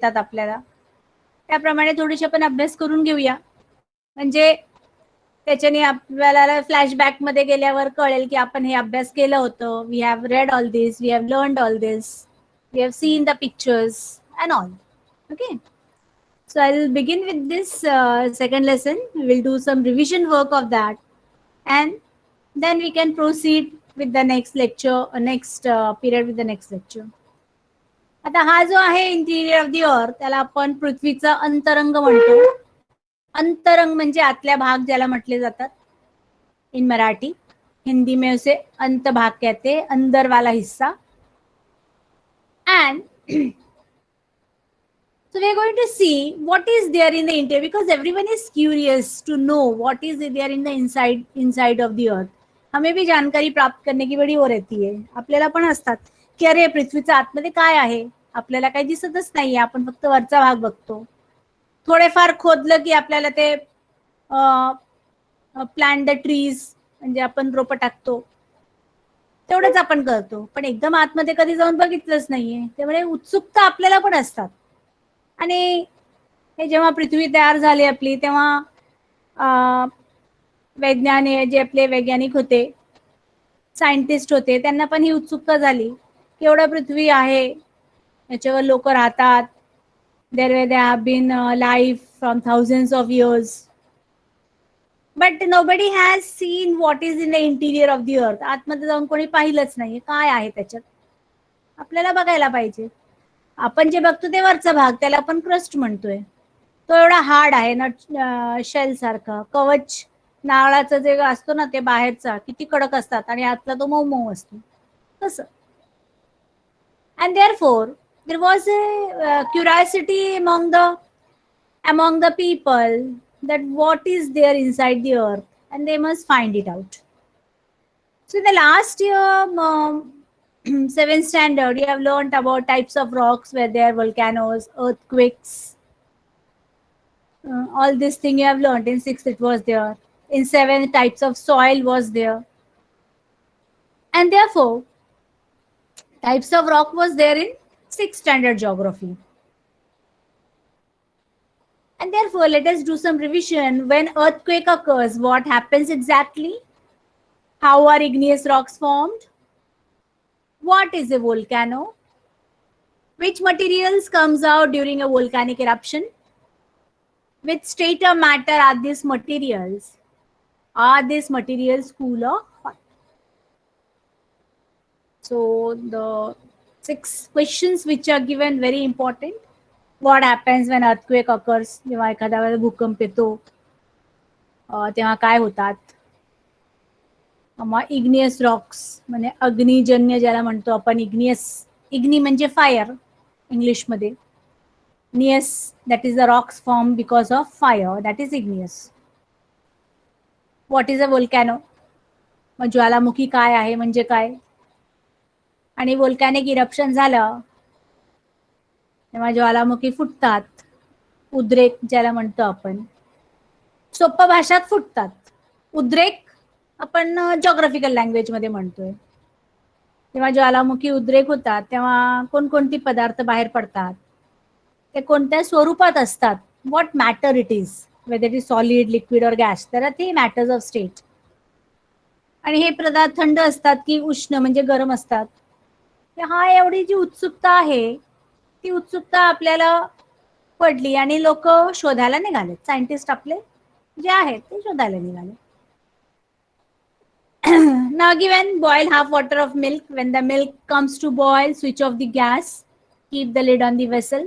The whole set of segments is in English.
देतात आपल्याला, त्याप्रमाणे थोडीशी आपण अभ्यास करून घेऊया. म्हणजे त्याच्याने आपल्याला फ्लॅशबॅक मध्ये गेल्यावर कळेल की आपण हे अभ्यास केलं होतं. We have read all this, we have learned all this, we have seen the pictures and all. Okay, so I will begin with this second lesson. We will do some revision work of that, and then we can proceed with the next lecture, next period with the next lecture. आता हा जो आहे interior of the earth, त्याला आपण पृथ्वीचा अंतरंग म्हणतो. अंतरंग म्हणजे आतल्या भाग ज्याला म्हटले जातात इन मराठी. हिंदी में उसे अंत भाग कहते हैं, अंदर वाला हिस्सा. And so we are going to see what is there in the interior, because everyone is curious to know what is there in the inside of the earth. हमें भी जानकारी प्राप्त करने की बड़ी वो रहती है, आपल्याला पण असतात की अरे पृथ्वीच्या आतमध्ये काय आहे, आपल्याला काही दिसतच नाहीये, आपण फक्त वरचा भाग बघतो. थोडेफार खोदलं की आपल्याला ते प्लांट द ट्रीज म्हणजे आपण रोपं टाकतो, तेवढंच आपण करतो, पण एकदम आतमध्ये कधी जाऊन बघितलंच नाहीये. त्यामुळे उत्सुकता आपल्याला पण असतात. आणि हे जेव्हा पृथ्वी तयार झाली आपली, तेव्हा जे आपले वैज्ञानिक होते, सायंटिस्ट होते, त्यांना पण ही उत्सुकता झाली की एवढा पृथ्वी आहे, याच्यावर लोक राहतात. there have been life from thousands of years, but nobody has seen what is in the interior of the earth. आतमध्ये जाऊन कोणी पाहिलंच नाही काय आहे त्याच्यात, आपल्याला बघायला पाहिजे. आपण जे बघतो ते वरचा भाग, त्याला आपण क्रस्ट म्हणतोय. तो एवढा हार्ड आहे ना, शेल सारखा. कवच नारळाचं जे असतो ना, ते बाहेरचा किती कडक असतात आणि आतला तो मऊ मऊ असतो तसं. And therefore there was a curiosity among the people that what is there inside the earth, and they must find it out. So in the last year, 7th standard, you have learned about types of rocks, where there are volcanoes, earthquakes, all this thing you have learned. In 6th it was there, in 7th types of soil was there, and therefore types of rock was there in 6th standard geography. And therefore let us do some revision. When earthquake occurs, what happens exactly? How are igneous rocks formed? What is a volcano? Which materials comes out during a volcanic eruption? Which state of matter are these materials? Are these materials cool or hot? So the 6 questions which are given, very important. What happens when earthquake occurs? जेव्हा एखाद्या वेळेला भूकंप येतो तेव्हा काय होतात? मग igneous rocks म्हणजे अग्निजन्य ज्याला म्हणतो आपण. इग्नी म्हणजे फायर इंग्लिशमध्ये. नियस, that is the rocks form because of fire, that is igneous. What is a volcano? मग ज्वालामुखी काय आहे म्हणजे काय? आणि वोल्कॅनिक इरप्शन झालं तेव्हा ज्वालामुखी फुटतात, उद्रेक ज्याला म्हणतो आपण. सोप्या भाषात फुटतात. उद्रेक आपण जॉग्राफिकल लँग्वेज मध्ये म्हणतोय. तेव्हा ज्वालामुखी उद्रेक होतात तेव्हा कोणकोणती पदार्थ बाहेर पडतात, ते कोणत्या स्वरूपात असतात, what matter it is, whether it is solid, liquid और गॅस, तर ते मॅटर्स ऑफ स्टेट. आणि हे पदार्थ थंड असतात की उष्ण म्हणजे गरम असतात. हा एवढी जी उत्सुकता आहे, ती उत्सुकता आपल्याला पडली आणि लोक शोधायला निघाले. सायंटिस्ट आपले जे आहेत ते शोधायला निघाले. Now given, boil half water of milk. When the milk comes to boil, switch off the gas. Keep the lid on the vessel.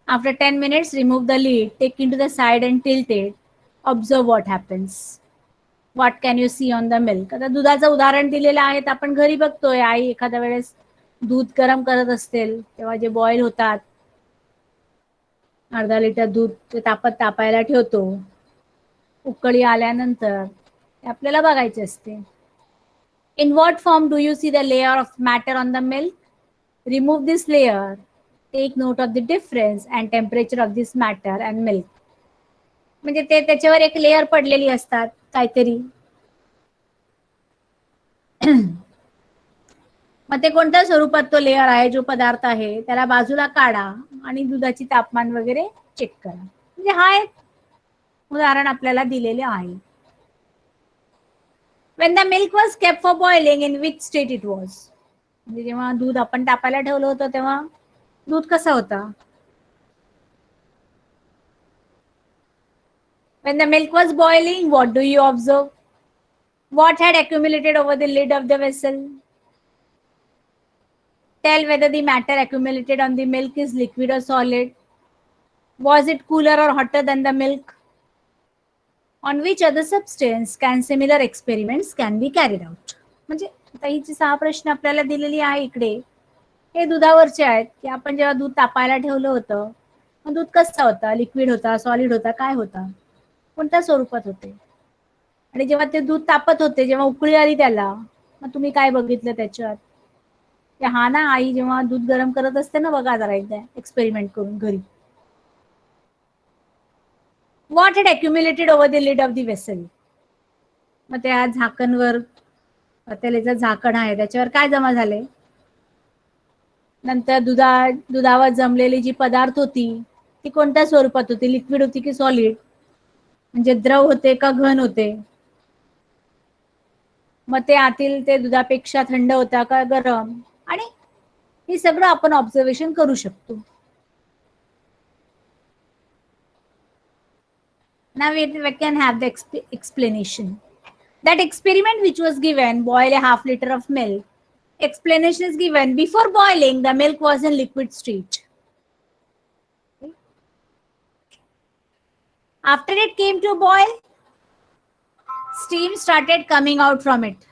After 10 minutes, remove the lid. Take into the side and tilt it. Observe what happens. What can you see on the milk? आता दुधाचं उदाहरण दिलेलं आहे. आपण घरी बघतोय, आई एखाद्या वेळेस दूध गरम करत असतील तेव्हा जे बॉईल होतात, अर्धा लिटर दूध ते तापायला ठेवतो. उकळी आल्यानंतर आपल्याला बघायचे असते. In what form do you see the layer of matter on the milk? Remove this layer. Take note of the difference and temperature of this matter and milk. म्हणजे ते त्याच्यावर एक लेयर पडलेली असतात काहीतरी. मग ते कोणत्या स्वरूपात तो लेअर आहे, जो पदार्थ आहे त्याला बाजूला काढा आणि दुधाची तापमान वगैरे चेक करा. म्हणजे हा एक उदाहरण आपल्याला दिलेले आहे. When the milk was kept for boiling, in which state it was? म्हणजे जेव्हा दूध आपण तापायला ठेवलं होतं तेव्हा दूध कसा होता? When the milk was boiling, what do you observe? What had accumulated over the lid of the vessel? Tell whether the matter accumulated on the milk is liquid or solid. Was it cooler or hotter than the milk? On which other substance can similar experiments can be carried out? म्हणजे आता ही जी 6 प्रश्न आपल्याला दिलेली आहे इकडे, हे दुधावरचे आहेत की आपण जेव्हा दूध तापायला ठेवलं होतं, मग दूध कसा होता? लिक्विड होता, सॉलिड होता, काय होता? कोणत्या स्वरूपात होते? आणि जेव्हा ते दूध तापत होते, जेव्हा उकळी आली त्याला, मग तुम्ही काय बघितलं त्याच्यात? की हा ना, आई जेव्हा दूध गरम करत असते ना, बघा जरा एकदा एक्सपेरिमेंट करून घरी. What had accumulated over the lid of the vessel? मग त्या झाकणवर, त्याला झाकण आहे त्याच्यावर काय जमा झाले? नंतर दुधावर जमलेली जी पदार्थ होती ती कोणत्या स्वरूपात होती? लिक्विड होती की सॉलिड? म्हणजे द्रव होते का घन होते? मग ते आतील ते दुधापेक्षा थंड होता का गरम? आणि हे सगळं आपण ऑब्झर्वेशन करू शकतो. Now we can have the explanation. That experiment which was given, boil a half liter of milk. Explanation is given. Before boiling, the milk was in liquid state. After it came to boil, steam started coming out from it.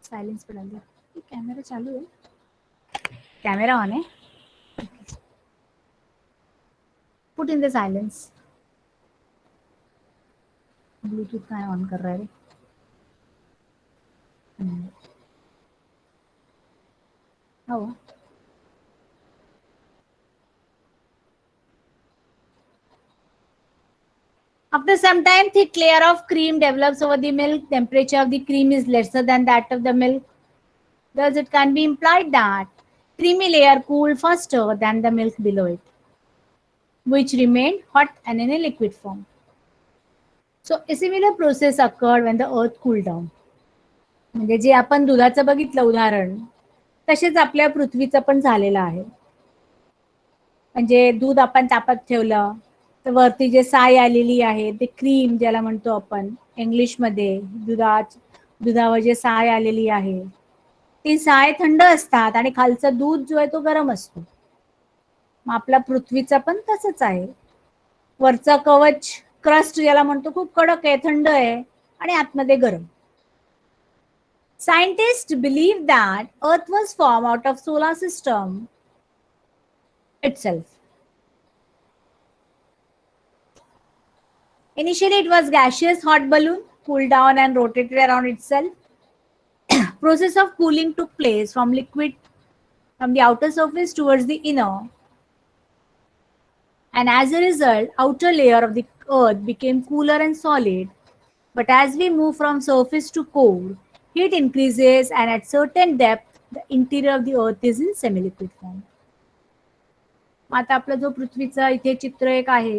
Silence पे डाल दिया. Camera चालू है. Camera on है. Put in the silence. Bluetooth काय on कर रहा है? हो. After some time, thick layer of cream develops over the milk. Temperature of the cream is lesser than that of the milk. Thus, it can be implied that creamy layer cooled faster than the milk below it, which remained hot and in a liquid form. So, a similar process occurred when the earth cooled down. म्हणजे जे आपण दुधाचं बघितलं उदाहरण, तसेच आपल्या पृथ्वीचं पण झालेलं आहे. म्हणजे दूध आपण तापत ठेवलं तर वरती जे साय आलेली आहे ते क्रीम ज्याला म्हणतो आपण इंग्लिशमध्ये, दुधावर जे साय आलेली आहे ती साय थंड असतात आणि खालचं दूध जो आहे तो गरम असतो. मग आपला पृथ्वीचा पण तसंच आहे. वरचा कवच क्रस्ट ज्याला म्हणतो खूप कडक आहे, थंड आहे आणि आतमध्ये गरम. Scientists believe that Earth was formed out of solar system itself. Initially, it was gaseous hot balloon, cooled down and rotated around itself. Process of cooling took place from liquid from the outer surface towards the inner, and as a result, outer layer of the Earth became cooler and solid. But as we move from surface to core, heat increases, and at certain depth, the interior of the Earth is in semi-liquid form. आता आपला जो पृथ्वीचा इथे चित्र एक आहे,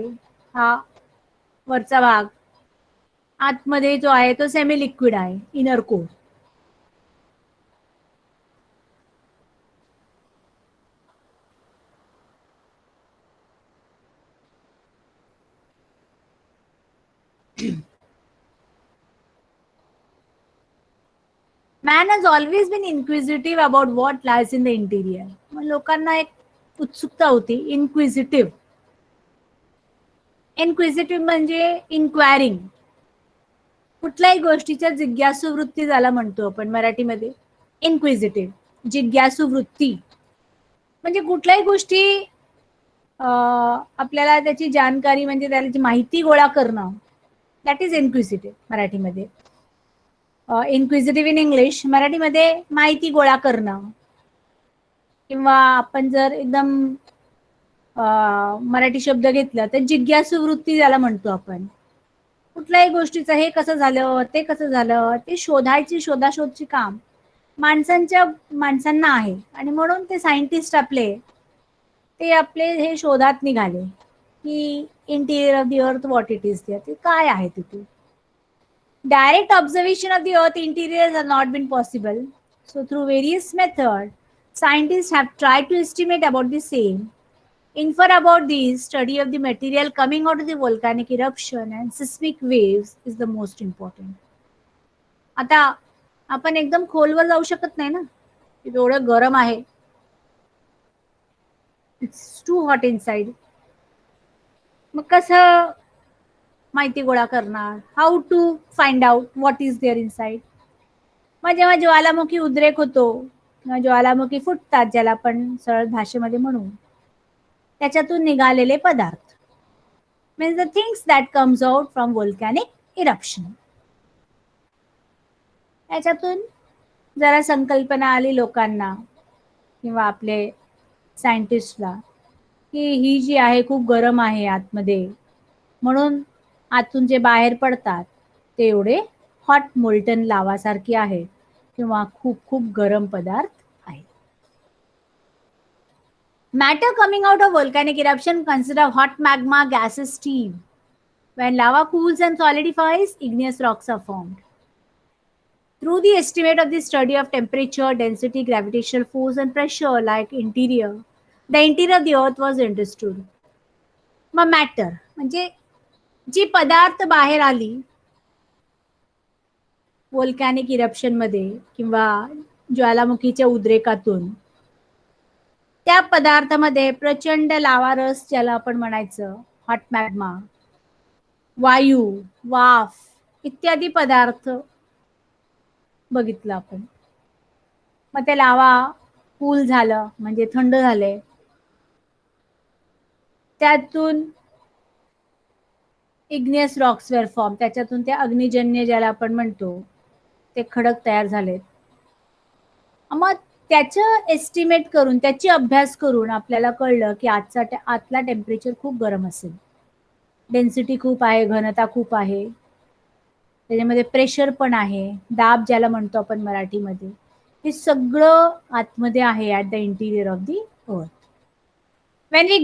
हा वरचा भाग, आतमध्ये जो आहे तो सेमी लिक्विड आहे, inner core. Man has always been inquisitive about what lies in the interior. मग लोकांना एक उत्सुकता होती, इन्क्विजिटिव्ह. इन्क्विजिटिव्ह म्हणजे इन्क्वायरिंग, कुठल्याही गोष्टीच्या जिज्ञासू वृत्ती ज्याला म्हणतो आपण मराठीमध्ये. इन्क्विजिटिव्ह जिज्ञासू वृत्ती म्हणजे कुठल्याही गोष्टी आपल्याला त्याची जानकारी म्हणजे त्याची माहिती गोळा करणं, दॅट इज इन्क्विजिटिव्ह मराठीमध्ये. इन्क्विजिटिव्ह इन इंग्लिश, मराठीमध्ये माहिती गोळा करणं. किंवा आपण जर एकदम मराठी शब्द घेतला तर जिज्ञासू वृत्ती ज्याला म्हणतो आपण. कुठल्याही गोष्टीचं हे कसं झालं, ते कसं झालं, ते शोधायची शोधाशोधची काम माणसांना आहे आणि म्हणून ते सायंटिस्ट आपले हे शोधात निघाले की interior of the earth what it is ते काय आहे तिथे. Direct observation of the earth interior has not been possible. So through various methods, scientists have tried to estimate about the same. Infer about these, study of the material coming out of the volcanic eruption and seismic waves is the most important. आता आपण एकदम खोलवर जाऊ शकत नाही ना, एवढं गरम आहे. It's too hot inside. मग कसं माहिती गोळा करणार? How to find out what is there inside? मग जेव्हा ज्वालामुखी उद्रेक होतो किंवा ज्वालामुखी फुटतात, ज्याला आपण सरळ भाषेमध्ये म्हणू, त्याच्यातून निघालेले पदार्थ means the things that comes out from volcanic eruption. याच्यातून जरा संकल्पना आली लोकांना किंवा आपले सायंटिस्टला की ही जी आहे खूप गरम आहे आतमध्ये, म्हणून आतून जे बाहेर पडतात ते एवढे हॉट मोल्टन लावासारखे आहे किंवा खूप खूप गरम पदार्थ आहे. Matter coming out of volcanic eruption consist of hot magma, gases, steam. When lava cools and solidifies, igneous rocks are formed. Through the estimate of the study of temperature, density, gravitational force and pressure like the interior of the earth was understood. Mug matter म्हणजे जी पदार्थ बाहेर आली volcanic eruption मध्ये किंवा ज्वालामुखीच्या उद्रेकातून, त्या पदार्थामध्ये प्रचंड लावा रस ज्याला आपण म्हणायचं, हॉट मॅग्मा, वायू, वाफ इत्यादी पदार्थ बघितलं आपण. मग ते लावा कूल झालं म्हणजे थंड झाले, त्यातून इग्नियस रॉक्स वेर फॉर्म, त्याच्यातून ते अग्निजन्य ज्याला आपण म्हणतो ते खडक तयार झालेत. मग त्याचं एस्टिमेट करून, त्याची अभ्यास करून आपल्याला कळलं की आतला टेम्परेचर खूप गरम असेल, डेन्सिटी खूप आहे, घनता खूप आहे, त्याच्यामध्ये प्रेशर पण आहे, दाब ज्याला म्हणतो आपण मराठीमध्ये, हे सगळं आतमध्ये आहे at the interior of the earth. When we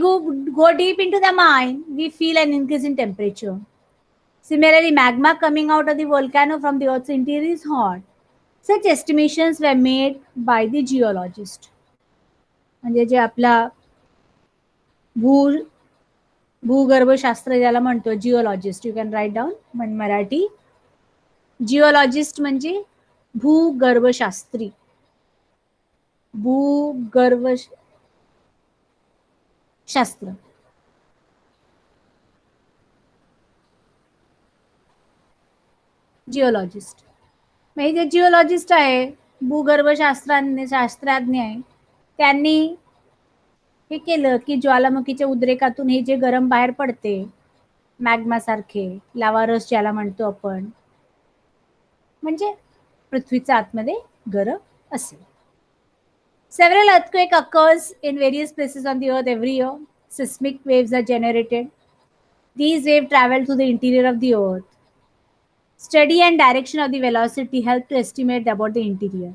go deep into the mine, we feel an increase in temperature. Similarly, magma coming out of the volcano from the earth's interior is hot. Such estimations were made by the geologist. म्हणजे जे आपला भूगर्भशास्त्र ज्याला म्हणतो, geologist. You can write down Marathi. Geologist म्हणजे भूगर्भशास्त्री, शास्त्र. Geologist म्हणजे जे geologist आहे, शास्त्रज्ञ आहे, त्यांनी हे केलं की ज्वालामुखीच्या उद्रेकातून हे जे गरम बाहेर पडते मॅग्मा सारखे, लावारस ज्याला म्हणतो आपण, म्हणजे पृथ्वीच्या आतमध्ये गरम असेल. Several earthquake occurs in various places on the earth every year. Seismic waves are generated. These waves travel through the interior of the earth. Study and direction of the velocity help to estimate about the interior.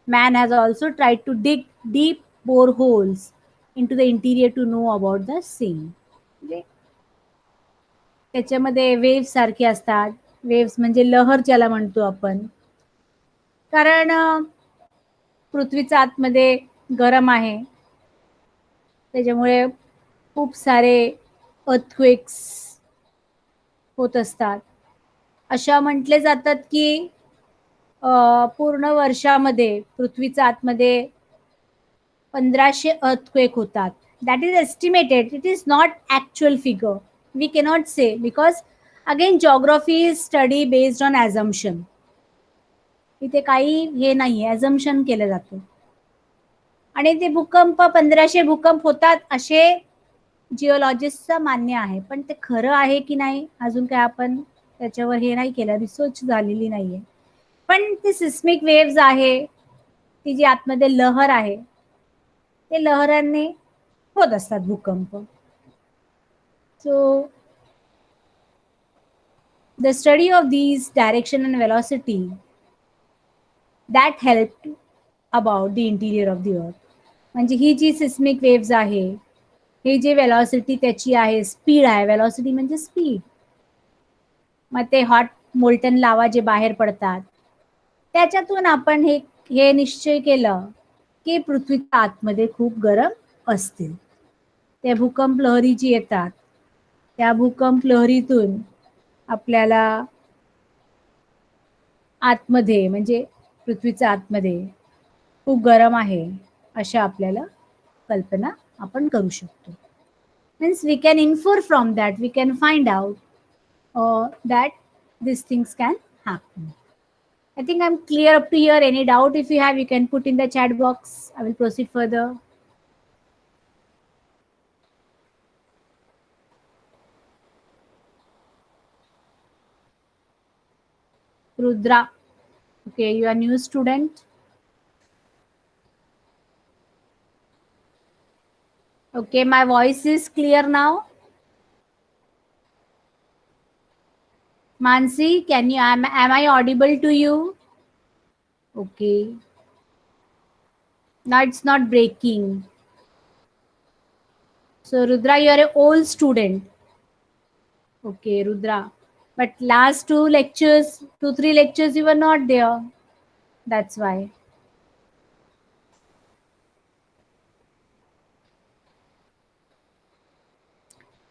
Man has also tried to dig deep boreholes into the interior to know about the same. त्याच्यामध्ये waves सारखे असतात. Waves म्हणजे लहर ज्याला म्हणतो आपण, कारण पृथ्वीच्या आतमध्ये गरम आहे, त्याच्यामुळे खूप सारे अर्थक्वेक्स होत असतात. अशा म्हटले जातात की पूर्ण वर्षामध्ये पृथ्वीच्या आतमध्ये 1500 अर्थक्वेक होतात. That is estimated, it is not actual figure. We cannot say because again geography is study based on assumption. इथे काही हे नाही, ॲझम्पशन केलं जातं. आणि ते भूकंप 1500 भूकंप होतात असे जिओलॉजिस्टचं मान्य आहे, पण ते खरं आहे की नाही अजून काय आपण त्याच्यावर हे नाही केलं, रिसर्च झालेली नाहीये. पण ती सिस्मिक वेव्स आहे, ती जी आतमध्ये लहर आहे, ते लहरांनी होत असतात भूकंप. So the study of these direction and velocity that help about the interior of the earth. म्हणजे ही जी सिस्मिक वेव्ज आहे, हे जे वेलॉसिटी त्याची आहे, स्पीड आहे, वेलॉसिटी म्हणजे स्पीड. मग ते हॉट मोल्टन लावा जे बाहेर पडतात, त्याच्यातून आपण हे निश्चय केलं की पृथ्वीच्या आतमध्ये खूप गरम असतील. त्या भूकंप लहरी जी येतात, त्या भूकंप लहरीतून आपल्याला आतमध्ये म्हणजे पृथ्वीच्या आतमध्ये खूप गरम आहे अशा आपल्याला कल्पना आपण करू शकतो. Means we can infer from that, we can find out that these things can happen. I think I'm clear up to here. Any doubt if you have, you can put in the chat box. I will proceed further. Rudra, okay, you are new student. Okay, my voice is clear now. Mansi, can you, am I audible to you? Okay. Now it's not breaking. So Rudra, you are an old student. Okay, Rudra. But last two lectures, 2, 3 lectures, you were not there. That's why.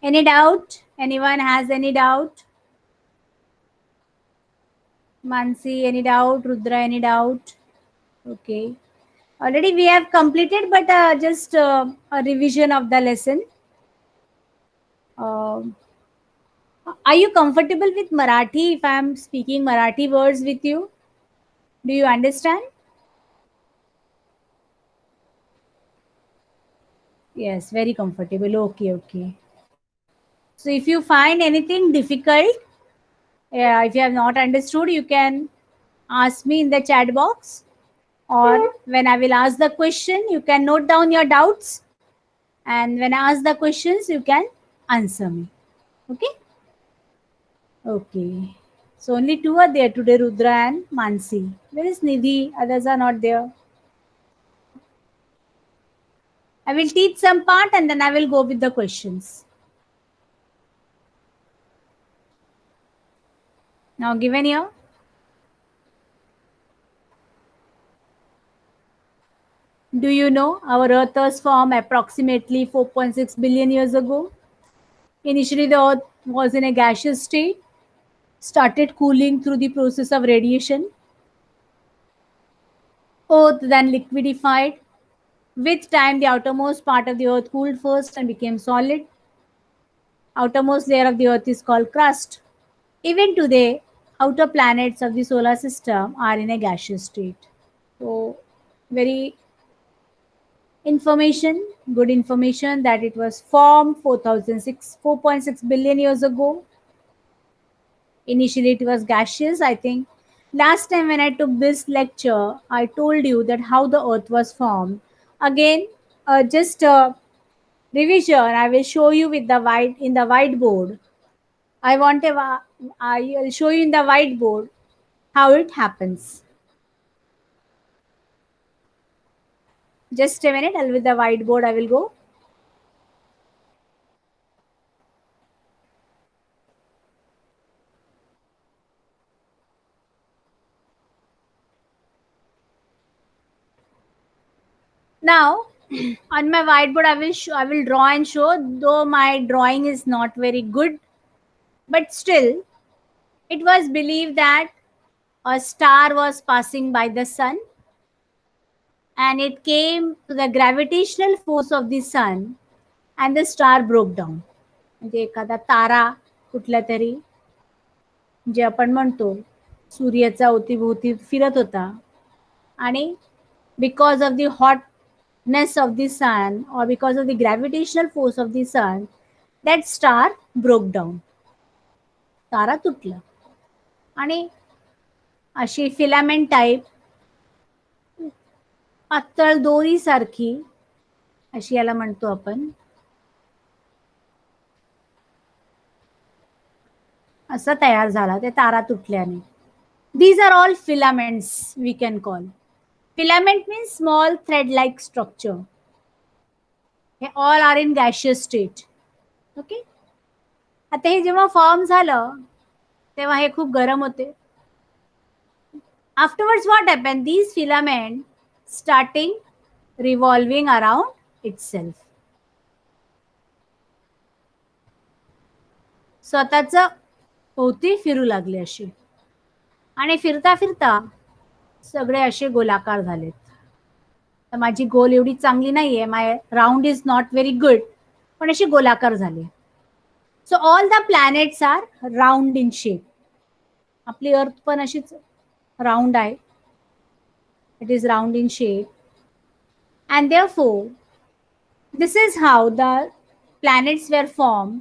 Any doubt? Anyone has any doubt? Mansi, any doubt? Rudra, any doubt? Okay. Already we have completed, but just a revision of the lesson. Um are you comfortable with Marathi if I am speaking Marathi words with you? Do you understand? Yes, very comfortable. Okay, okay. So if you find anything difficult, if you have not understood, you can ask me in the chat box, or when I will ask the question, you can note down your doubts, and when I ask the questions, you can answer me. Okay? Okay. So only two are there today, Rudra and Mansi. Where is Nidhi? Others are not there. I will teach some part and then I will go with the questions. Now given here. Do you know our Earth was formed approximately 4.6 billion years ago? Initially, the Earth was in a gaseous state, started cooling through the process of radiation. Earth then liquefied. With time, the outermost part of the Earth cooled first and became solid. Outermost layer of the Earth is called crust. Even today, outer planets of the solar system are in a gaseous state. So, very good information that it was formed 4.6 billion years ago. Initially, it was gaseous. I think last time when I took this lecture, I told you that how the Earth was formed. Again, just revision. I will show you with the whiteboard. I will show you in the whiteboard how it happens. Just a minute. I'll with the whiteboard. I will go. Now, on my whiteboard, I will draw and show. Though my drawing is not very good, but still, it was believed that a star was passing by the sun, and it came to the gravitational force of the sun, and the star broke down. म्हणजे एखादा तारा कुठला तरी जे आपण म्हणतो सूर्याचा अवतीभोवती फिरत होता, आणि because of the hotness of the sun or because of the gravitational force of the sun, that star broke down. तारा तुटला आणि अशी फिलामेंट टाईप पातळ दोरी सारखी अशी याला म्हणतो आपण, असा तयार झाला ते तारा तुटल्याने. These are all filaments we can call. Filament means small thread like structure. They all are in gaseous state. Okay. आता हे जेव्हा फॉर्म झालं तेव्हा हे खूप गरम होते. Afterwards what happened? These filament starting revolving around itself. स्वतःच भोवती फिरू लागले असे आणि फिरता फिरता सगळे असे गोलाकार झालेत. तर माझी गोल एवढी चांगली नाहीये, my round is not very good, पण असे गोलाकार झाले. So all the planets are round in shape. आपली अर्थ पण अशीच राऊंड आहे. It is round in shape and therefore this is how the planets were formed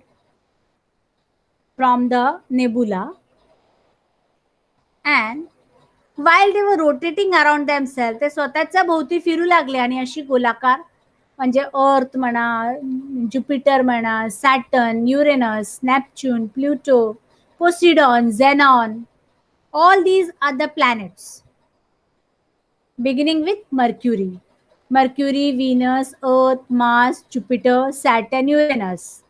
from the nebula, and while they were rotating around themselves ते स्वतःच्या भोवती फिरू लागले आणि अशी गोलाकार म्हणजे अर्थ म्हणा, ज्युपिटर म्हणा, Saturn, Uranus, Neptune, Pluto, Poseidon, xenon, all these are the planets beginning with Mercury. Mercury, Venus, Earth, Mars, Jupiter, Saturn, Uranus.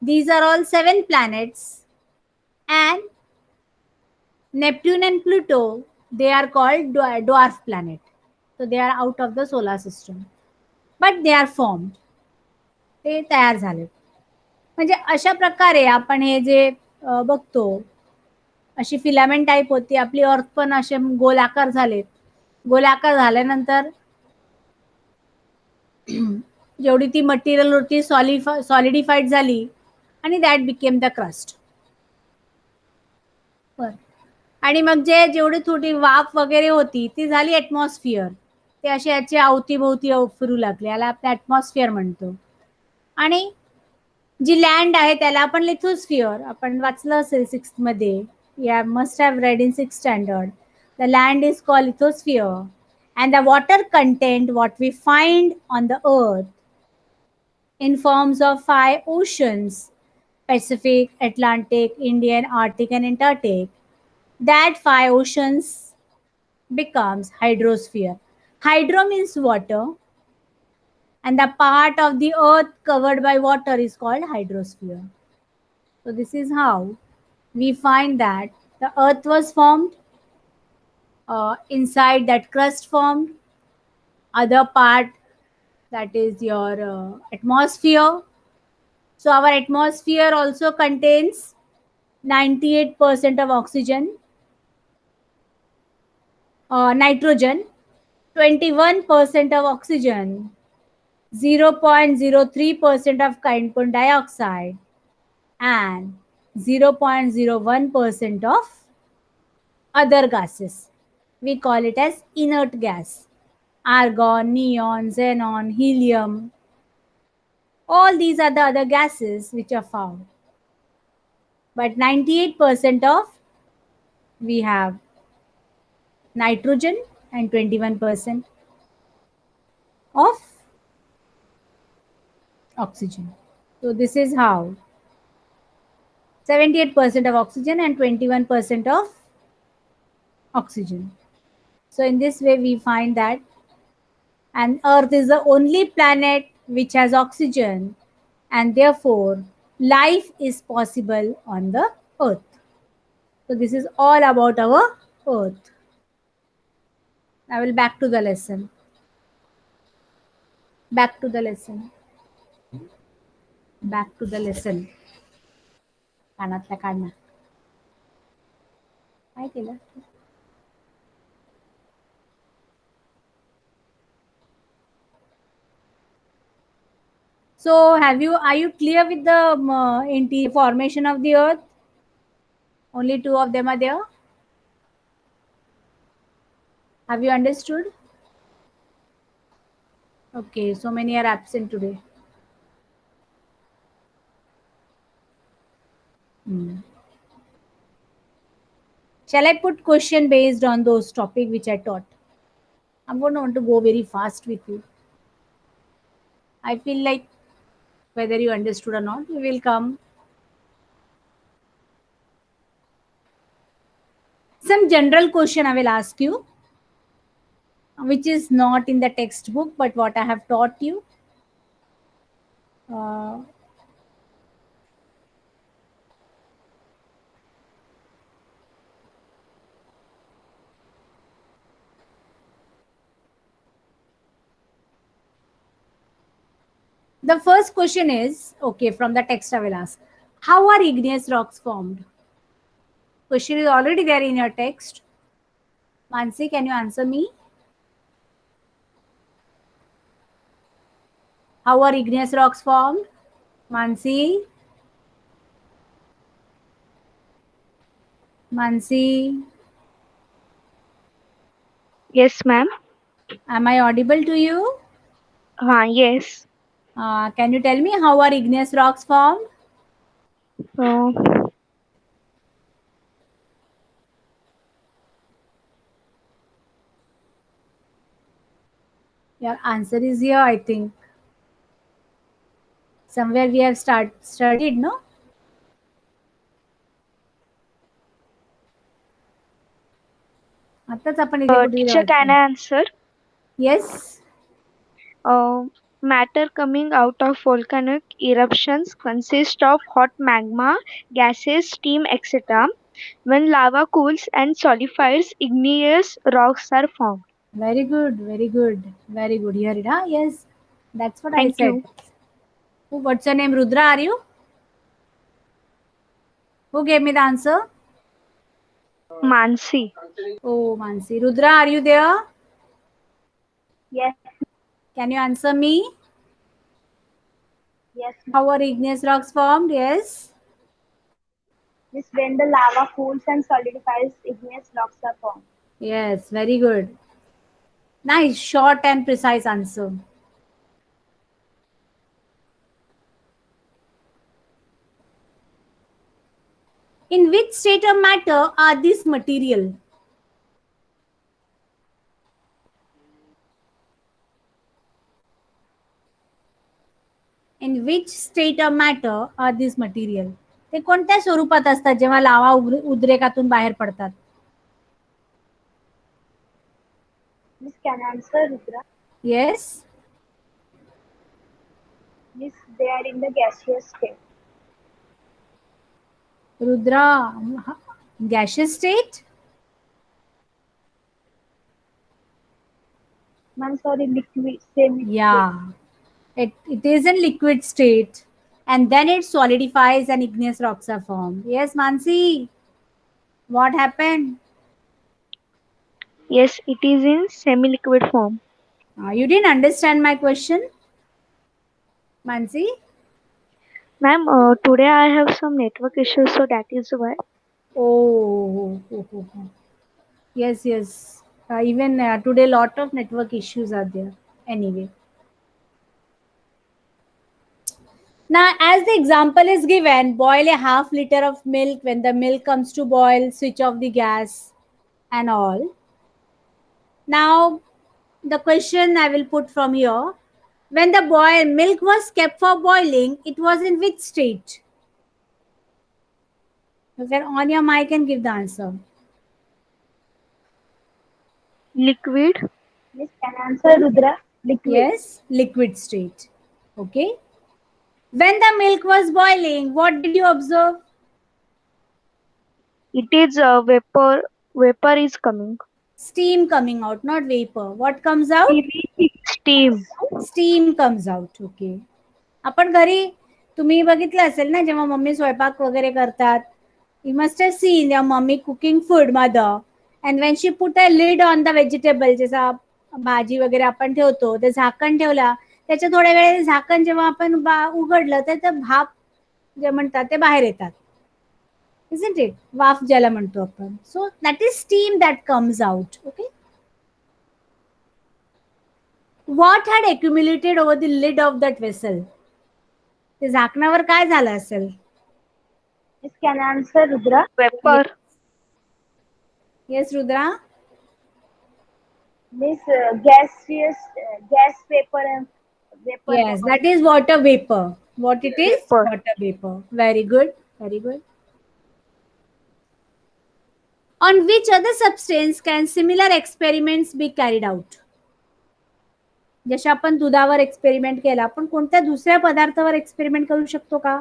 These are all 7 planets, and Neptune and Pluto, they are called dwarf planet. So they are out of the solar system. But they are formed. ते तयार झाले. म्हणजे अशा प्रकारे आपण हे जे बघतो अशी filament type होती. आपली अर्थ पण असे गोलाकार झालेत. गोलाकार झाल्यानंतर जेवढी ती मटेरियल होती सॉलिडिफाईड झाली आणि दॅट बिकेम द क्रस्ट. आणि मग जेवढी थोडी वाफ वगैरे होती ती झाली ॲटमॉस्फिअर. ते असे याचे अवतीभोवती फिरू लागले. याला आपण ॲटमॉस्फिअर म्हणतो. आणि जी लँड आहे त्याला आपण लिथोस्फिअर, आपण वाचलं असेल 6th मध्ये, you must have read in 6th standard. The land is called lithosphere and the water content what we find on the earth in forms of 5 oceans: Pacific, Atlantic, Indian, Arctic and Antarctic. That 5 oceans becomes hydrosphere. Hydro means water, and the part of the earth covered by water is called hydrosphere. So this is how we find that the earth was formed. Inside that crust formed, other part, that is your atmosphere. So our atmosphere also contains 98% of oxygen, nitrogen, 21% of oxygen, 0.03% of carbon dioxide, and 0.01% of other gases. We call it as inert gas. Argon, neon, xenon, helium. All these are the other gases which are found. But 98% of we have nitrogen and 21% of oxygen. So this is how 78% of oxygen and 21% of oxygen. So in this way we find that, and Earth is the only planet which has oxygen, and therefore life is possible on the Earth. So this is all about our Earth. I will back to the lesson. Back to the lesson. Back to the lesson. कानातल्या काढणार. काय केलं? So are you clear with the formation of the Earth? Only 2 of them are there. Have you understood? Okay, so many are absent today. Shall I put question based on those topic which I taught? I'm going to want to go very fast with you. I feel like whether you understood or not, we will come. Some general question I will ask you, which is not in the textbook, but what I have taught you. The first question is, okay, from the text I will ask. How are igneous rocks formed? Question is already there in your text. Mansi, can you answer me? How are igneous rocks formed? Mansi? Mansi? Yes, ma'am. Am I audible to you? Yes. Can you tell me how are igneous rocks formed? Uh, Your answer is here, I think. Somewhere we have studied, no? आताच आपण इथे कुठे teacher, can वाचलं. I answer? Yes. Matter coming out of volcanic eruptions consists of hot magma, gases, steam, etc. When lava cools and solidifies, igneous rocks are formed. Very good, very good, very good. Hear it, huh? Yes, that's what I Thank said. you. What's your name? Rudra, are you? Who gave me the answer? Mansi. Oh, Mansi. Rudra, are you there? Yes. Can you answer me? Yes. How are igneous rocks formed? Yes. This when the lava cools and solidifies, igneous rocks are formed. Yes, very good. Nice, short and precise answer. In which state of matter are these material? In which state of matter are these material? ते कोणत्या स्वरूपात असतात जेव्हा लावा उद्रेकातून बाहेर पडतात? Miss, can I answer, Rudra? Yes. Miss, they are in the gaseous state. Rudra, gaseous state? Ma'am, sorry, liquid, semi. Yeah, it is in liquid state, and then it solidifies and igneous rocks are formed. Yes, Mansi, what happened? Yes, it is in semi-liquid form. You didn't understand my question, Mansi? Ma'am, today I have some network issues, so that is why. Oh. Yes, yes. Even today, lot of network issues are there. Anyway. Now, as the example is given, boil a half liter of milk. When the milk comes to boil, switch off the gas and all. Now, the question I will put from here. When the milk was kept for boiling, it was in which state? You can on your mic and give the answer. Liquid. Miss, can I answer, Rudra? Liquid. Yes, liquid state. Okay. When the milk was boiling, what did you observe? It is vapor. Vapor is coming. Steam coming out, not vapor. What comes out? Steam. Steam comes out. Okay. आपण घरी तुम्ही बघितलं असेल ना जेव्हा mummy स्वयंपाक वगैरे करतात, you must have seen your mommy cooking food, mother, and when she put a lid on the vegetable, जसा भाजी वगैरे आपण ठेवतो, ते झाकण ठेवला, त्याच्या थोड्या वेळ झाकण जेव्हा आपण उघडलं तर ते भाप जे म्हणतात ते बाहेर येतात. Isn't it? वाफ ज्याला म्हणतो आपण. So that is steam that comes out. Okay. What had accumulated over the lid of that vessel? ते झाकणावर काय झालं असेल? Can I answer, Rudra? Vapor. Yes, Rudra. Miss, gaseous, gas vapor and vapor. Yes, that is water vapor. What it is? Vapor. Water vapor. Very good. Very good. On which other substance can similar experiments be carried out? जसे आपण दुधावर experiment केला, आपण कोणत्या दुसऱ्या पदार्थावर experiment करू शकतो का?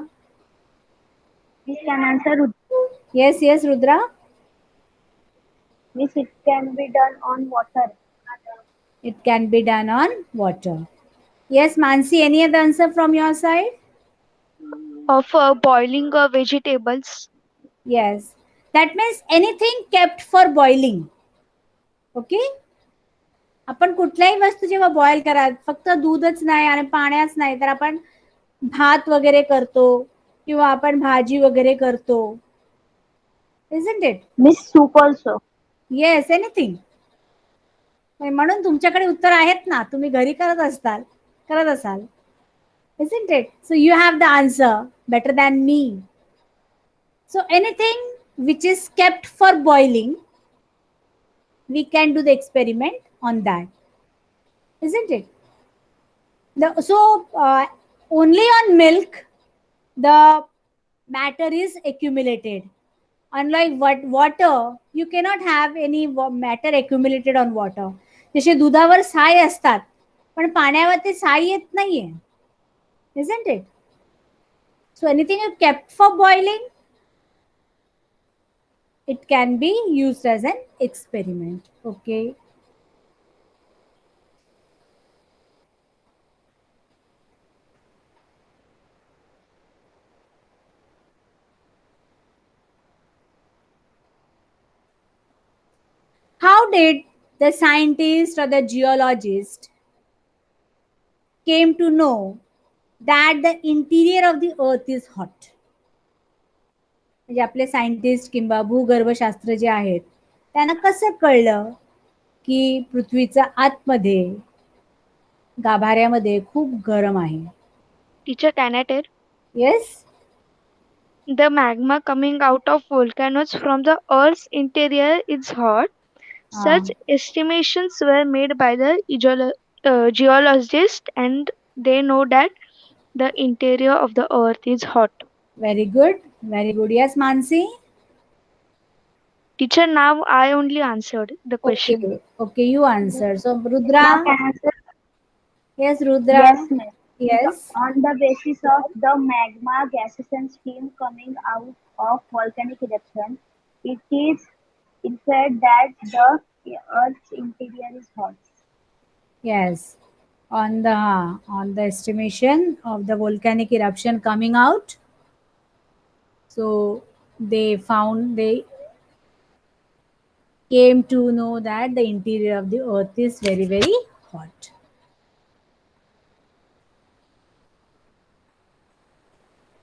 This can answer. Yes, yes, Rudra. Miss, it can be done on water. It can be done on water. Yes, Mansi, any other answer from your side? Of boiling vegetables. Yes. That means anything kept for boiling. Okay. आपण कुठल्याही वस्तू जेव्हा boil करा, फक्त दूधच नाही आणि पाण्याच नाही, तर आपण भात वगैरे करतो किंवा आपण भाजी वगैरे करतो. Isn't it? Miss, soup also. Yes, anything. म्हणून तुमच्याकडे उत्तर आहेत ना, तुम्ही घरी करत असाल. Isn't it? So you have the answer better than me. So anything which is kept for boiling, we can do the experiment on that. Isn't it? Only on milk the matter is accumulated. Unlike water, you cannot have any matter accumulated on water. जसे दुधावर साय असतात, पण पाण्यावर ते साय येत नाहीये. Isn't it? So anything you kept for boiling, it can be used as an experiment. Okay. How did the scientist or the geologist came to know that the interior of the earth is hot? म्हणजे आपले scientist किंवा भूगर्भशास्त्र जे आहेत, त्यांना कसं कळलं की पृथ्वीच्या आतमध्ये गाभाऱ्यामध्ये खूप गरम आहे? Teacher, can I tell? Yes. The magma coming out of volcanoes from the Earth's interior is hot. Such estimations were made by the geologists, and they know that the interior of the Earth is hot. Very good. Very good. Yes, Mansi? Teacher, now I only answered the question. Okay, okay, you answered. So, Rudra? Now can answer. Yes, Rudra? Yes, miss. Yes. On the basis of the magma, gases and steam coming out of volcanic eruption, it is inferred that the Earth's interior is hot. Yes. On the estimation of the volcanic eruption coming out, so they came to know that the interior of the earth is very, very hot.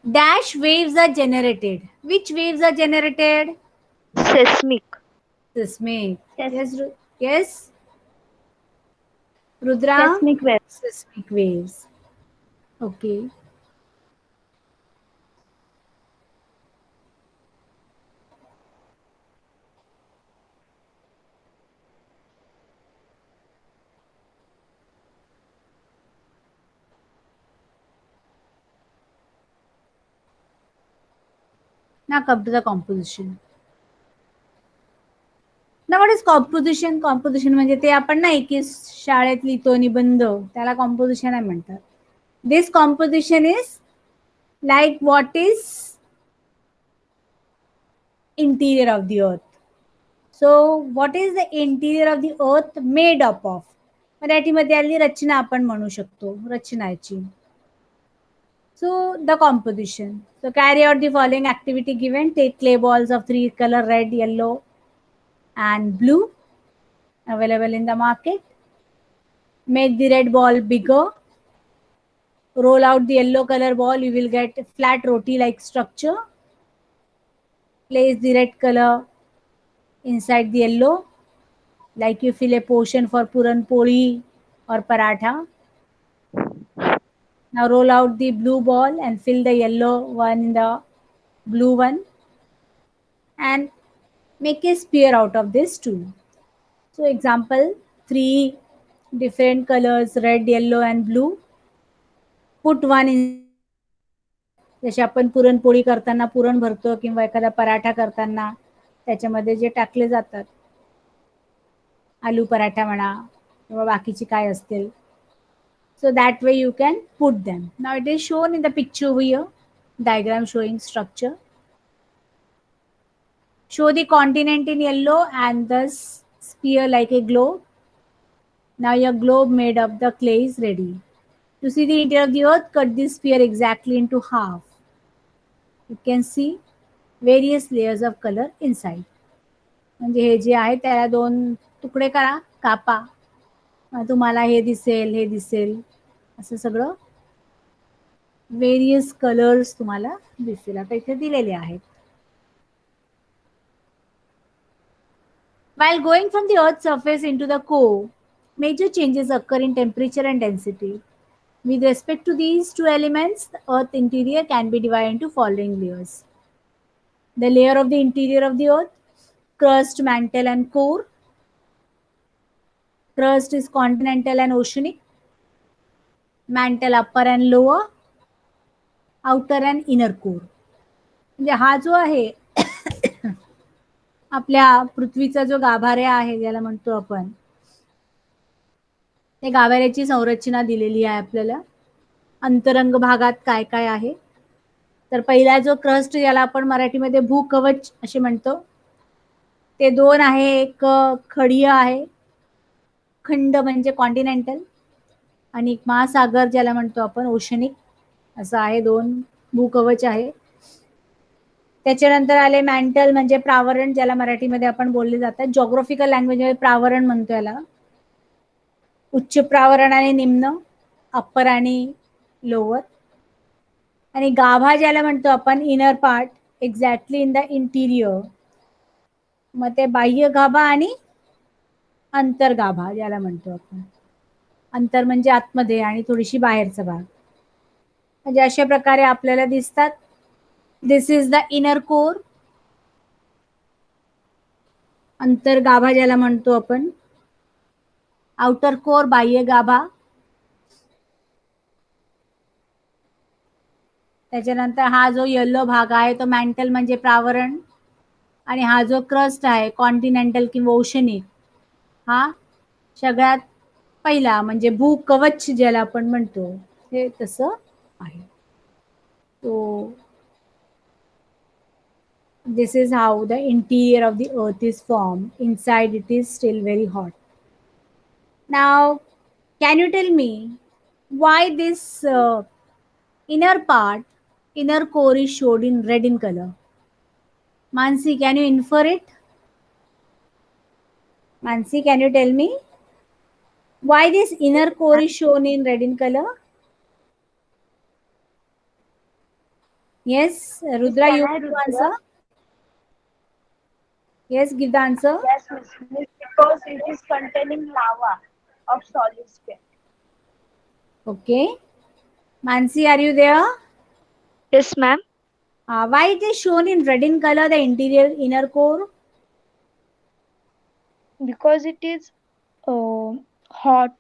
Dash waves are generated. Which waves are generated? Seismic. Seismic. Yes. Yes. Rudra? Seismic waves. Seismic waves. Okay. Now come to the composition. Now what is composition? Composition म्हणजे ते आपण नाही की शाळेत लिहितो निबंध, त्याला composition आहे म्हणतात. This composition is like what is interior of the earth. So what is the interior of the earth made up of? मराठीमध्ये आली रचना आपण म्हणू शकतो, रचनाची. So the composition. So carry out the following activity given. Take clay balls of 3 color red, yellow and blue available in the market. Make the red ball bigger. Roll out the yellow color ball. You will get a flat roti like structure. Place the red color inside the yellow like you fill a portion for puran poli or paratha. Now roll out the blue ball and fill the yellow one in the blue one and make a sphere out of this too. So example, 3 different colors, red, yellow and blue. Put one in. जसे आपण पुरणपोळी करताना पुरण भरतो किंवा एखादा पराठा करताना त्याच्यामध्ये जे टाकले जातात, आलू पराठा म्हणा किंवा बाकीची काय असतील. So that way you can put them. Now it is shown in the picture here, diagram showing structure. Show the continent in yellow and the sphere like a globe. Now your globe made of the clay is ready. To see the interior of the earth, cut this sphere exactly into half. You can see various layers of color inside. म्हणजे हे जे आहे त्याला दोन तुकडे करा, कापा. तुम्हाला हे दिसेल, हे दिसेल, असं सगळं वेरियस कलर्स तुम्हाला दिसतील. आता इथे दिलेले आहेत. While going from the earth's surface into the core, major changes occur in temperature and density. With respect to these two elements, the earth interior can be divided into following layers. The layer of the interior of the earth, crust, mantle and core. Crust is continental and oceanic. Mantle upper and lower. Outer and inner core. म्हणजे हा जो आहे आपल्या पृथ्वीचा जो गाभारा आहे ज्याला म्हणतो आपण, ते गाभाऱ्याची संरचना दिलेली आहे आपल्याला. अंतरंग भागात काय काय आहे, तर पहिला जो क्रस्ट याला आपण मराठीमध्ये भूकवच असे म्हणतो, ते दोन आहे. एक खडीय आहे, खंड म्हणजे कॉन्टिनेंटल, आणि एक महासागर ज्याला म्हणतो आपण ओशनिक, असं आहे. दोन भूकवच आहे. त्याच्यानंतर आले मॅन्टल म्हणजे प्रावरण, ज्याला मराठीमध्ये आपण बोलले जातात. जॉग्राफिकल लँग्वेज मध्ये प्रावरण म्हणतो याला. उच्च प्रावरण आणि निम्न, अप्पर आणि लोअर. आणि गाभा ज्याला म्हणतो आपण inner part, exactly in the interior. मग ते बाह्य गाभा आणि अंतर्गाभा ज्याला म्हणतो आपण. अंतर म्हणजे आतमध्ये आणि थोडीशी बाहेरचा भाग. म्हणजे अशा प्रकारे आपल्याला दिसतात. This is the inner core, अंतर्गाभा ज्याला म्हणतो आपण. आउटर कोर बाह्य गाभा. त्याच्यानंतर हा जो येलो भाग आहे तो मॅन्टल म्हणजे प्रावरण, आणि हा जो क्रस्ट आहे कॉन्टिनेंटल किंवा ओशनिक, हा सगळ्यात पहिला म्हणजे भूकवच ज्याला आपण म्हणतो, हे तसं आहे. तो this is how the interior of the earth is formed. Inside it is still very hot. Now can you tell me why this inner part, inner core is showed in red in color? Mansi, can you infer it? Mansi, can you tell me why this inner core is shown in red in color? Yes, Rudra, Can you I, want to Rudra? answer? Yes, give the answer. Yes, miss, because it is containing lava of solid state. Okay. Mansi, are you there? Yes, ma'am. Why it is shown in red in color, the interior inner core? Because it is hot.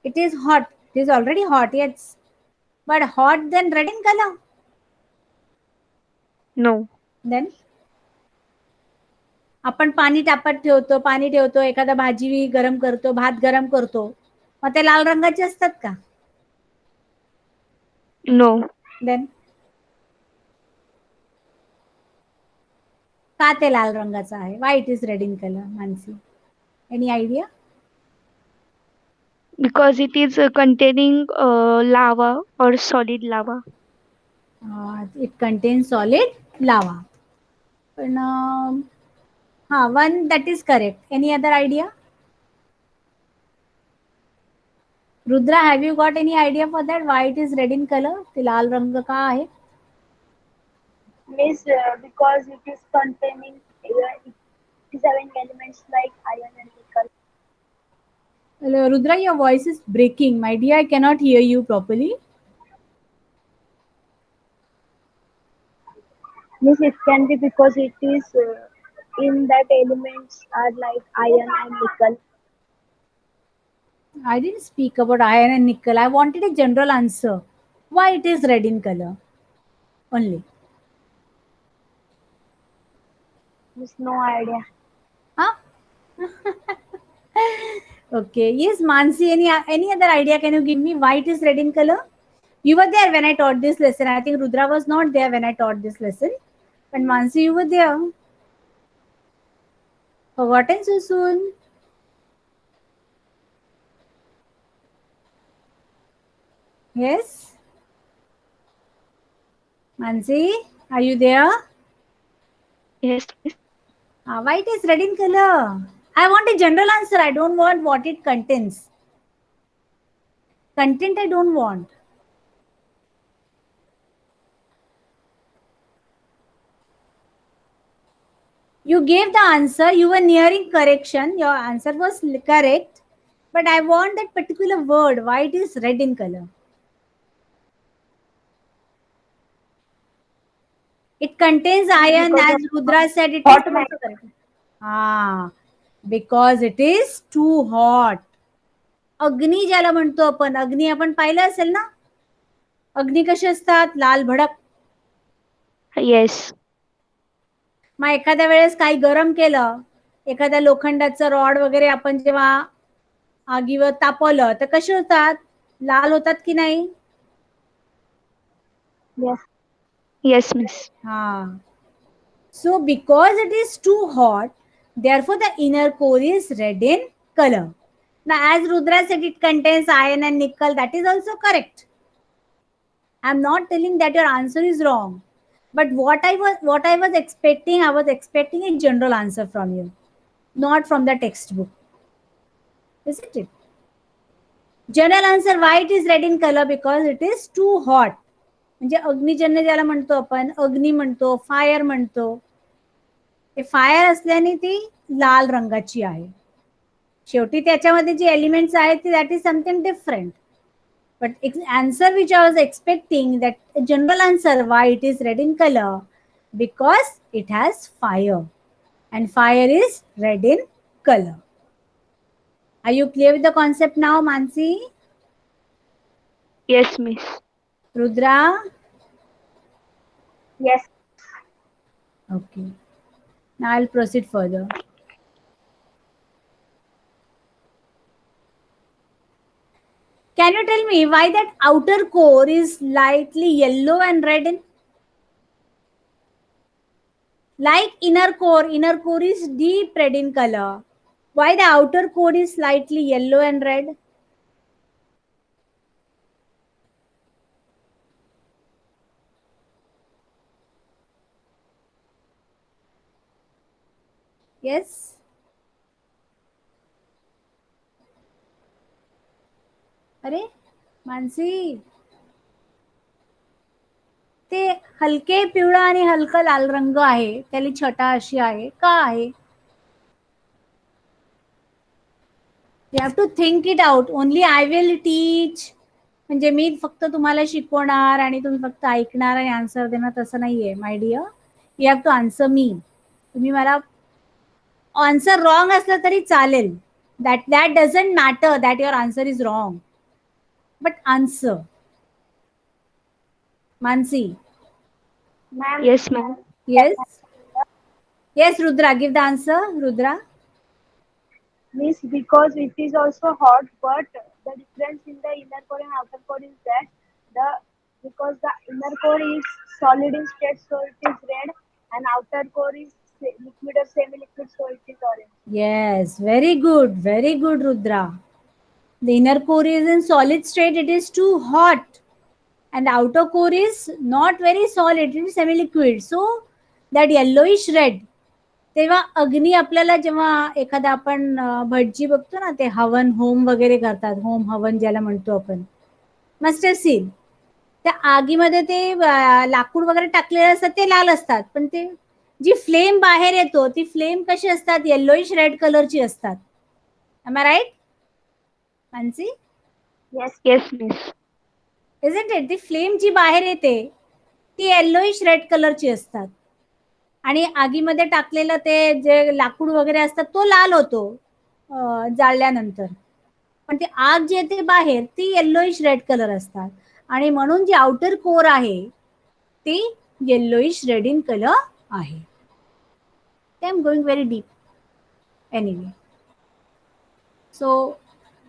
It is hot. It is already hot, yes. But hot than red in color? No. Then? आपण पाणी तापत ठेवतो, पाणी ठेवतो, एखादा भाजी गरम करतो, भात गरम करतो, मग ते लाल रंगाचे असतात का? No. Then? का ते लाल रंगाचं आहे? Why it is red in color, Mansi? Any idea? Because it is containing lava or solid lava. It contains solid lava. पण one that is correct. Any other idea? Rudra, have you got any idea for that? Why it is red in color? ते लाल रंग का आहे? Miss, because it is containing it is having elements like iron and nickel. Rudra, your voice is breaking. My dear, I cannot hear you properly. Miss, it can be because it is in that elements are like iron and nickel. I didn't speak about iron and nickel. I wanted a general answer. Why it is red in color? Only. Miss, no idea. Huh? Okay. Yes, Mansi, any other idea can you give me why it is red in color? You were there when I taught this lesson. I think Rudra was not there when I taught this lesson. But Mansi, you were there. Forgotten so soon. Yes? Mansi, are you there? Yes, Miss. Why it is red in color? I want a general answer. I don't want what it contains. Content I don't want. You gave the answer. You were nearing correction. Your answer was correct. But I want that particular word. Why it is red in color? It contains iron, Because as Rudra said. It is hot also correct. Because it is too hot. अग्नी ज्याला म्हणतो आपण, अग्नी आपण पाहिलं असेल ना. अग्नी कसे असतात? लाल भडक. Yes. मग एखाद्या वेळेस काही गरम केलं, एखाद्या लोखंडाचं रॉड वगैरे आपण जेव्हा आगीवर तापवलं तर कसे होतात? लाल होतात की नाही? Yes. Yes, Miss. So because it is too hot, therefore the inner core is red in color. Now as Rudra said, it contains iron and nickel. That is also correct. I'm not telling that your answer is wrong. But what I was expecting, I was expecting a general answer from you, not from the textbook. Isn't it? General answer, why it is red in color? Because it is too hot. म्हणजे अग्निजन्य ज्याला म्हणतो आपण, अग्नी म्हणतो, fire म्हणतो. ते fire असल्याने ती लाल रंगाची आहे. शेवटी त्याच्यामध्ये जे एलिमेंट्स आहेत ते that is something different. But answer which I was expecting, that general answer why it is red in color, because it has fire and fire is red in color. Are you clear with the concept now, Mansi? Yes, Miss. Rudra? Yes. Okay. Now I'll proceed further. Can you tell me why that outer core is slightly yellow and red in? Like inner core is deep red in color. Why the outer core is slightly yellow and red? Yes? अरे मानसी, ते हलके पिवळा आणि हलका लाल रंग आहे, त्याली छटा अशी आहे, का आहे? You have to think it out. Only I will teach. म्हणजे मी फक्त तुम्हाला शिकवणार आणि तुम्ही फक्त ऐकणार आणि आन्सर देणार तसं नाहीये my dear. You have to answer me. तुम्ही मला आन्सर रॉंग असलं तरी चालेल. That doesn't matter that your answer is wrong. But answer. Mansi. Ma'am. Yes, ma'am. Yes. Yes, Rudra, give the answer. Rudra. Miss, because it is also hot, but the difference in the inner core and outer core is that because the inner core is solid in state, so it is red, and outer core is liquid or semi-liquid, so it is orange. Yes, very good, Rudra. The inner core is in solid state, it is too hot, and the outer core is not very solid, it is semi-liquid. So that yellowish red. तेव्हा अग्नी आपल्याला जेव्हा एखादा आपण भटजी बघतो ना, ते हवन होम वगैरे करतात, होम हवन ज्याला म्हणतो आपण, मस्ट हॅव सीन. त्या आगीमध्ये ते लाकूड वगैरे टाकलेले असतात ते लाल असतात, पण ते जी फ्लेम बाहेर येतो ती फ्लेम कशी असतात? येल्लोइश रेड कलरची असतात. Am I right Manasi? Yes. Yes, Miss. Isn't it? ती फ्लेम जी बाहेर येते ती येल्लोइश रेड कलरची असतात आणि आगीमध्ये टाकलेलं ते जे लाकूड वगैरे असतात तो लाल होतो जाळल्यानंतर, पण ती आग जी येते बाहेर ती येल्लोइश रेड कलर असतात. आणि म्हणून जी आउटर कोर आहे ती येल्लोइश रेड इन कलर आहे. I'm going very deep anyway. So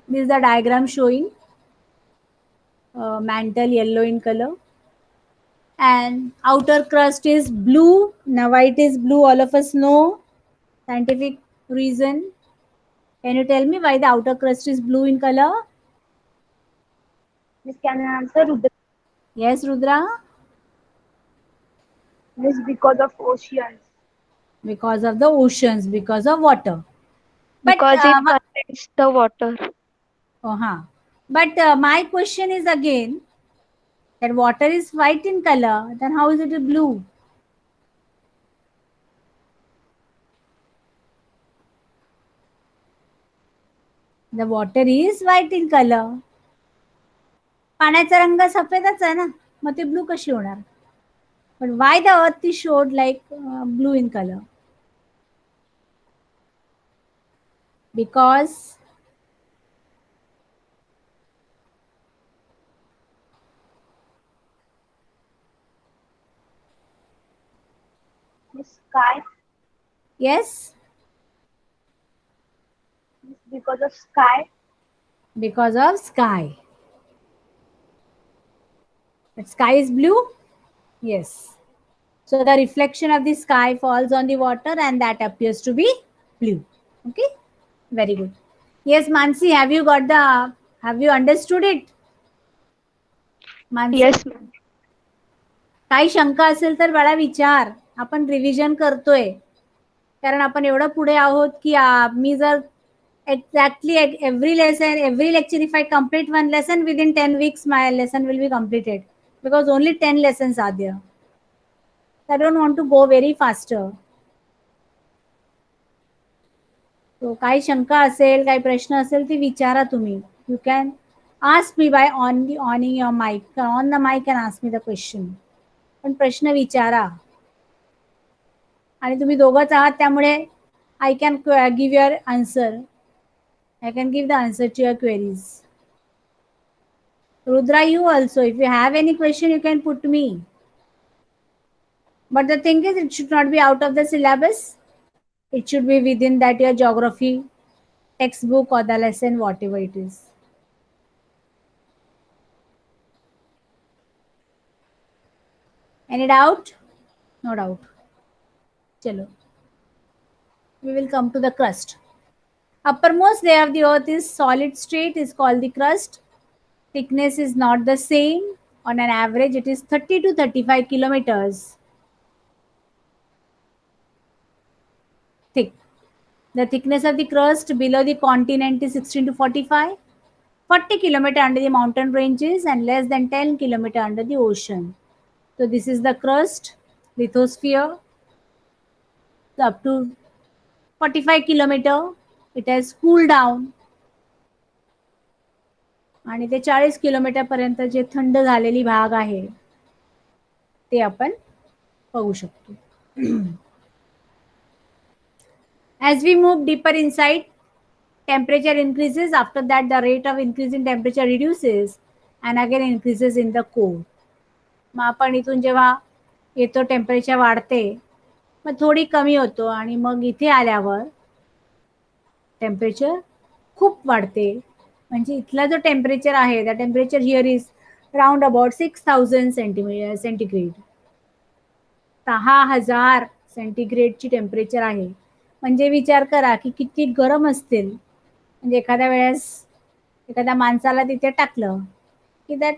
this is the diagram showing mantle yellow in color, and outer crust is blue. Now why it is blue, all of us know scientific reason. Can you tell me why the outer crust is blue in color? Miss, can I answer? Rudra? Yes, Rudra? Miss, because of oceans. Because of the oceans, because of water. But Because it contains the water. but my question is again that water is white in color, then how is it a blue? The water is white in color. पाण्याचा रंग सफेदच आहे ना, मग ते blue कशी होणार? But why the earth is showed like blue in color? Because Miss, sky. yes, Miss, because of sky. because of sky. But sky is blue? Yes. So the reflection of the sky falls on the water and that appears to be blue. Okay, very good. Yes, Mansi, have you understood it? Mansi, Yes, ma'am. काही शंका असेल तर बाळा विचार. आपण revision करतोय कारण आपण एवढं पुढे आहोत की मी जर exactly every lesson, every lecture, if I complete one lesson within 10 weeks, my lesson will be completed because only 10 lessons are there. I don't want to go very faster. So काही शंका असेल, काही प्रश्न असेल ते विचारा तुम्ही. You can ask me by on your mic, on the mic and ask me the question. पण प्रश्न विचारा. आणि तुम्ही दोघंच आहात त्यामुळे I can give your answer. I can give the answer to your queries. Rudra, you also, if you have any question, you can put me. But the thing is, it should not be out of the syllabus. It should be within that your geography textbook or the lesson, whatever it is. Any doubt? No doubt. Chalo. We will come to the crust. Uppermost layer of the earth is solid state, is called the crust. Thickness is not the same. On an average, it is 30 to 35 kilometers thick. The thickness of the crust below the continent is 16 to 45, 40 kilometer under the mountain ranges and less than 10 kilometer under the ocean. So this is the crust, lithosphere, up to 45 kilometer. It has cooled down. आणि ते 40 kilometre पर्यंत जे थंड झालेली भाग आहे ते आपण बघू शकतो. As we move deeper inside, temperature increases. After that, the rate of increase in temperature reduces and again increases in the core. मग आपण इथून जेव्हा येतो टेम्परेचर वाढते, मग थोडी कमी होतो आणि मग इथे आल्यावर टेम्परेचर खूप वाढते. म्हणजे इथला जो टेम्परेचर आहे, the temperature here is round about 6000 centigrade. 6000 सेंटीग्रेडची टेम्परेचर आहे. म्हणजे विचार करा की किती गरम असतील. म्हणजे एखाद्या वेळेस एखाद्या माणसाला तिथे टाकलं की that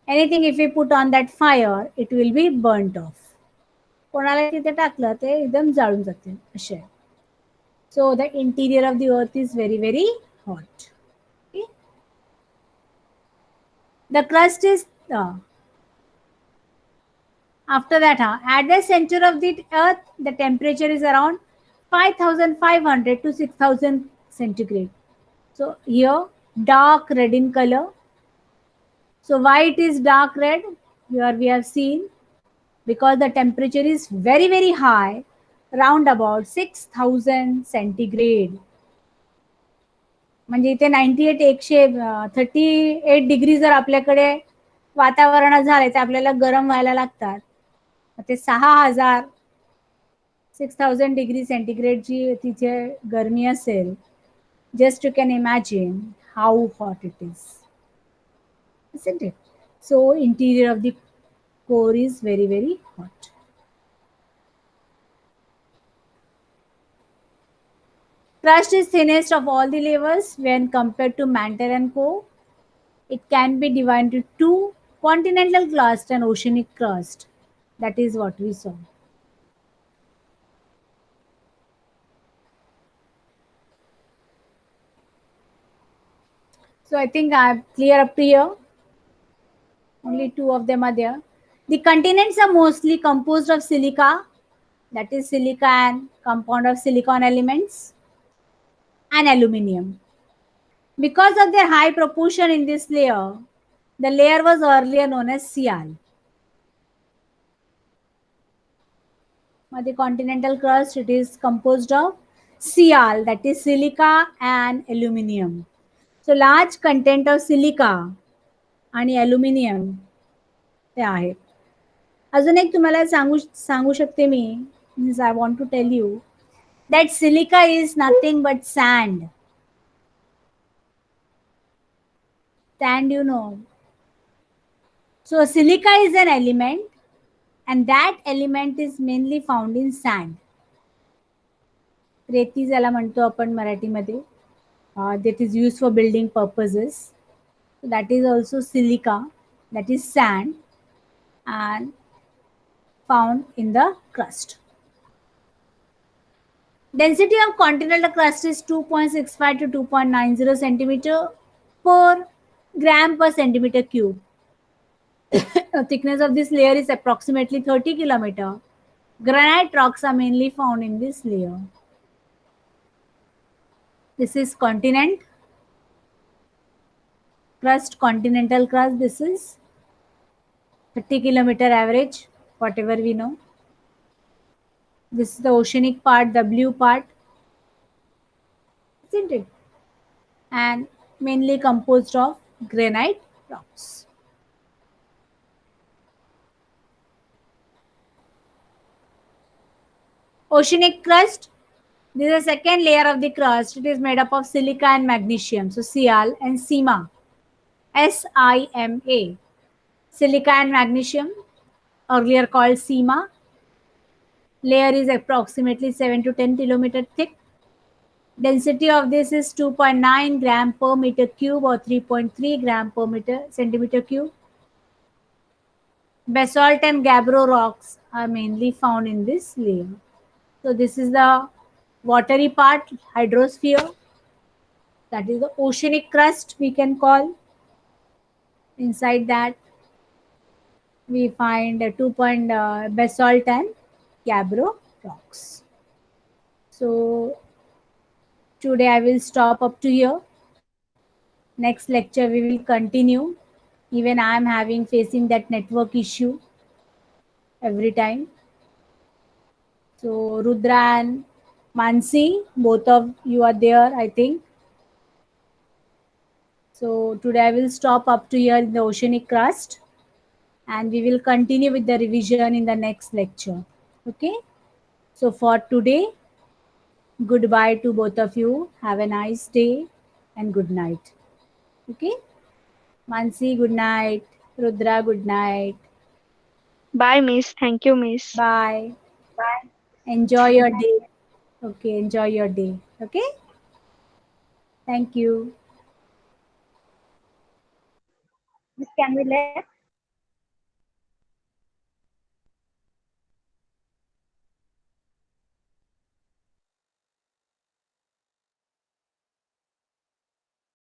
anything if you put on that fire it will be burnt of. कोणाला तिथे टाकलं ते एकदम जाळून जाते असे आहे. So the interior of the earth is very, very hot. Okay? The crust is after that, at the center of the earth, the temperature is around 5500 to 6000 centigrade. So here dark red in color. So why it is dark red? Here we have seen because the temperature is very, very high, round about 6000 centigrade. म्हणजे इथे 38 degree जर आपल्याकडे वातावरणात झाले तर आपल्याला गरम व्हायला लागतात. ते 6000 6000 डिग्री सेंटीग्रेड जी तिथे गरमी असेल, just you can imagine how hot it is, isn't it? So interior of the core is very, very hot. Crust is thinnest of all the layers when compared to mantle and core. It can be divided into two: continental crust and oceanic crust. That is what we saw. So I think I'm clear up to here. Only two of them are there. The continents are mostly composed of silica, that is silica and compound of silicon elements, and aluminium. Because of their high proportion in this layer, the layer was earlier known as Sial. The continental crust, it is composed of Sial, that is silica and aluminium. So large content of silica आणि aluminium ते आहे. अजून एक तुम्हाला सांगू शकते मी, means I want to tell you that silica is nothing but sand. Sand, you know. So silica is an element, and that element is mainly found in sand. रेती ज्याला म्हणतो आपण मराठीमध्ये, that is used for building purposes. So that is also silica, that is sand, and found in the crust. Density of continental crust is 2.65 to 2.90 centimeter per gram per centimeter cube. Thickness of this layer is approximately 30 kilometer. Granite rocks are mainly found in this layer. This is continent crust, continental crust. This is 30 kilometer average, whatever we know. This is the oceanic part, W part, isn't it? And mainly composed of granite rocks. Oceanic crust, this is the second layer of the crust. It is made up of silica and magnesium. So Sial and Sima, SIMA. Silica and magnesium, earlier called Sima. Layer is approximately 7 to 10 kilometer thick. Density of this is 2.9 gram per meter cube or 3.3 gram per centimeter cube. Basalt and gabbro rocks are mainly found in this layer. So this is the watery part, hydrosphere. That is the oceanic crust we can call. Inside that we find 2 basalt and gabbro rocks. So today I will stop up to here. Next lecture we will continue. Even I am facing that network issue every time. So Rudra and Mansi, both of you are there, I think. So today I will stop up to here in the oceanic crust, and we will continue with the revision in the next lecture. Okay. So for today, goodbye to both of you. Have a nice day and good night. Okay. Mansi, good night. Rudra, good night. Bye, Miss. Thank you, Miss. Bye. Bye. Enjoy your day. Okay. Enjoy your day. Okay. Thank you. Miss, can we let?